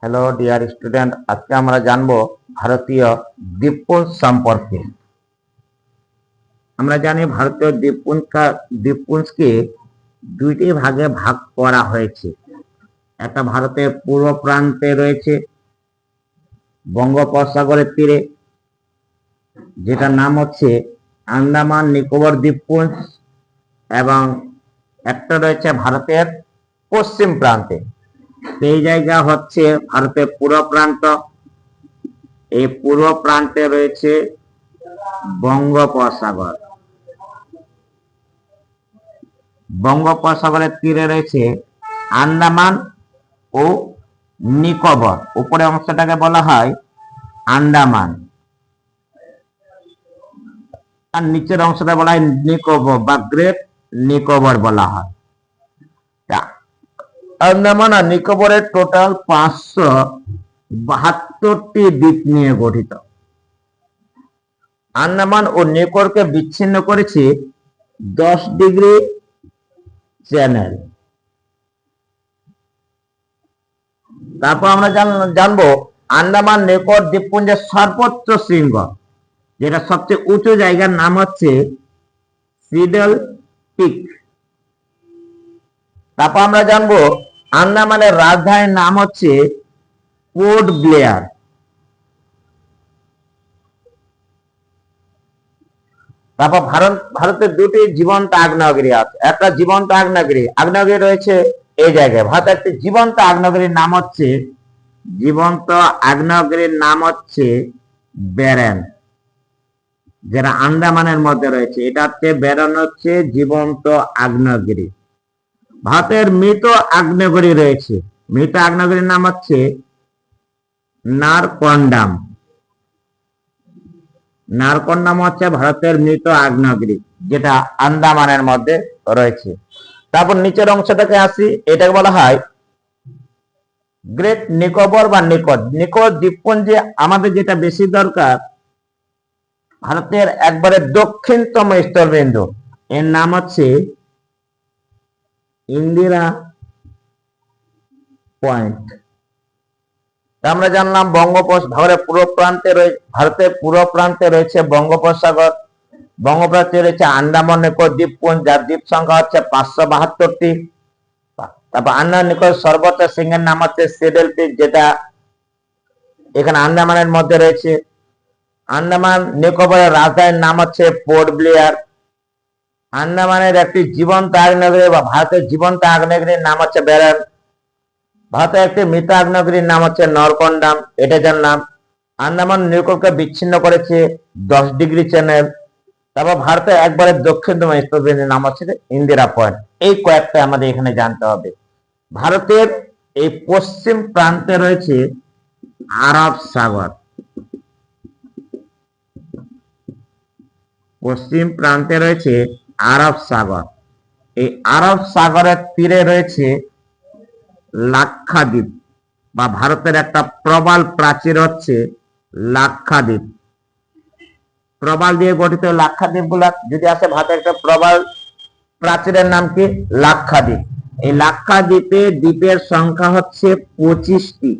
Hello dear student, আজকে আমরা জানবো ভারতীয় দ্বীপপুঞ্জ সম্পর্কে। আমরা জানি ভারতীয় দ্বীপপুঞ্জকে দুইটি ভাগে ভাগ করা হয়েছে। একটা ভারতের পূর্ব প্রান্তে রয়েছে বঙ্গোপসাগরের তীরে, যেটার নাম হচ্ছে আন্দামান নিকোবর দ্বীপপুঞ্জ, এবং একটা রয়েছে ভারতের পশ্চিম প্রান্তে। এই জায়গা হচ্ছে ভারতের পূর্ব প্রান্ত। এই পূর্ব প্রান্তে রয়েছে বঙ্গোপসাগর। বঙ্গোপসাগরের তীরে রয়েছে আন্দামান ও নিকোবর। উপরের অংশটাকে বলা হয় আন্দামান, আর নিচের অংশটা বলা হয় নিকোবর বা গ্রেট নিকোবর বলা হয়। আন্দামান আর নিকোবরের টোটাল 572টি দ্বীপ নিয়ে গঠিত। আন্দামান ও নিকোবরকে বিচ্ছিন্ন করেছে 10 ডিগ্রি চ্যানেল। তারপর আমরা জানবো আন্দামান নিকোবর দ্বীপপুঞ্জের সর্বোচ্চ শৃঙ্গ, যেটা সবচেয়ে উঁচু জায়গার নাম হচ্ছে সিডল পিক। তারপর আমরা জানবো আন্দামানের রাজধানীর নাম হচ্ছে পোর্ট ব্লেয়ার। তারপর ভারতের দুটি জীবন্ত আগ্নেয়গিরি আছে। একটা জীবন্ত আগ্নেয়গিরি রয়েছে এই জায়গায়। ভারতের একটি জীবন্ত আগ্নেয়গিরির নাম হচ্ছে ব্যারেন, যেটা আন্দামানের মধ্যে রয়েছে। এটা হচ্ছে ব্যারেন, হচ্ছে জীবন্ত আগ্নেয়গিরি। ভারতের মৃত আগ্নেয়গিরি রয়েছে। মৃত আগ্নেয়গিরির নাম হচ্ছে নারকন্ডাম। নারকন্ডাম হচ্ছে ভারতের মৃত আগ্নেয়গিরি, যেটা আন্দামানের মধ্যে রয়েছে। তারপর নিচের অংশটাকে আসি, এটাকে বলা হয় গ্রেট নিকোবর বা নিকোবর দ্বীপপুঞ্জে আমাদের যেটা বেশি দরকার, ভারতের একবারে দক্ষিণতম স্থলবিন্দু, এর নাম হচ্ছে ইন্দিরা পয়েন্ট। আমরা জানলাম ভারতের পূর্ব প্রান্তে রয়েছে বঙ্গোপসাগর। বঙ্গোপসাগরে রয়েছে আন্দামান নিকোবর দ্বীপপুঞ্জ, যার দ্বীপ সংখ্যা হচ্ছে 572টি। তারপর আন্দামান নিকোবর সর্বোচ্চ শৃঙ্গের নাম হচ্ছে সিডল পিক, যেটা এখানে আন্দামানের মধ্যে রয়েছে। আন্দামান নিকোবরের রাজধানীর নাম হচ্ছে পোর্ট ব্লেয়ার। আন্দামানের একটি জীবন্ত আগ্নেয়গিরি বা ভারতের জীবন্ত আগ্নেয়গিরির নাম হচ্ছে ব্যারেন। ভারতের একটি মৃত আগ্নেয়গিরির নাম হচ্ছে নারকন্ডাম, এটা জানলাম। আন্দামান নিকোবরকে বিচ্ছিন্ন করেছে 10 ডিগ্রি চ্যানেল। তারপর ভারতের একবারে দক্ষিণতম স্থলবিন্দুর নাম হচ্ছে ইন্দিরা পয়েন্ট। এই কয়েকটা আমাদের এখানে জানতে হবে। ভারতের এই পশ্চিম প্রান্তে রয়েছে আরব সাগর। পশ্চিম প্রান্তে রয়েছে আরব সাগর। এই আরব সাগরের তীরে রয়েছে লাক্ষাদ্বীপ, বা ভারতের একটা প্রবাল প্রাচীর হচ্ছে লাক্ষাদ্বীপ। প্রবাল দিয়ে গঠিত লাক্ষাদ্বীপ গুলা যদি আসে, ভারতের একটা প্রবাল প্রাচীরের নাম কি? লাক্ষাদ্বীপ। এই লাক্ষাদ্বীপে দ্বীপের সংখ্যা হচ্ছে 25টি।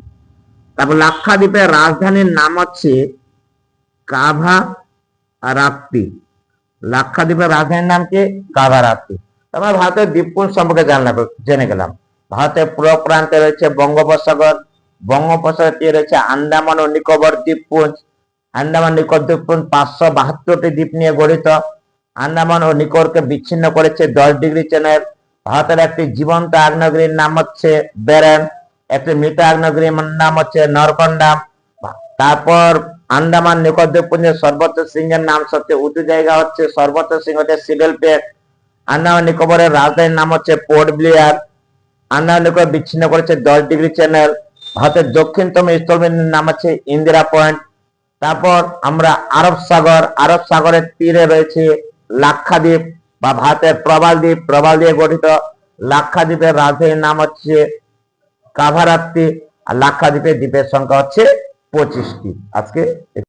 তারপর লাক্ষাদ্বীপের রাজধানীর নাম হচ্ছে কাভারাত্তি। লাক্ষাদ্বীপের রাজধানীর নাম কি? কাভারাত্তি। আমরা ভারতের দ্বীপপুঞ্জ সম্পর্কে জেনে গেলাম। ভারতের পূর্ব প্রান্তে রয়েছে বঙ্গোপসাগর। বঙ্গোপসাগরের তীরে রয়েছে আন্দামান ও নিকোবর দ্বীপপুঞ্জ। আন্দামান নিকোবর দ্বীপপুঞ্জ 572টি দ্বীপ নিয়ে গঠিত। আন্দামান ও নিকোবরকে বিচ্ছিন্ন করেছে 10 ডিগ্রি চ্যানেল। ভারতের একটি জীবন্ত আগ্নেয়গিরির নাম হচ্ছে ব্যারেন, একটি মৃত আগ্নেয়গিরির নাম হচ্ছে নারকন্ডাম। তারপর আন্দামান নিকোবর দ্বীপপুঞ্জের সর্বোচ্চ শৃঙ্গের নাম, সবচেয়ে উঁচু জায়গা হচ্ছে সর্বোচ্চ শৃঙ্গ হচ্ছে সিডল পিক। আন্দামান নিকোবরের রাজধানীর নাম হচ্ছে পোর্ট ব্লেয়ার। আন্দামান নিকোবর বিচ্ছিন্ন করেছে 10 ডিগ্রি চ্যানেল। ভারতের দক্ষিণতম স্থলবিন্দুর নাম হচ্ছে ইন্দিরা পয়েন্ট। তারপর আমরা আরব সাগরের তীরে রয়েছে লাক্ষাদ্বীপ বা ভারতের প্রবাল দিয়ে গঠিত। লাক্ষাদ্বীপের রাজধানীর নাম হচ্ছে কাভারাত্তি, আর লাক্ষাদ্বীপের দ্বীপের সংখ্যা হচ্ছে 25টি। আজকে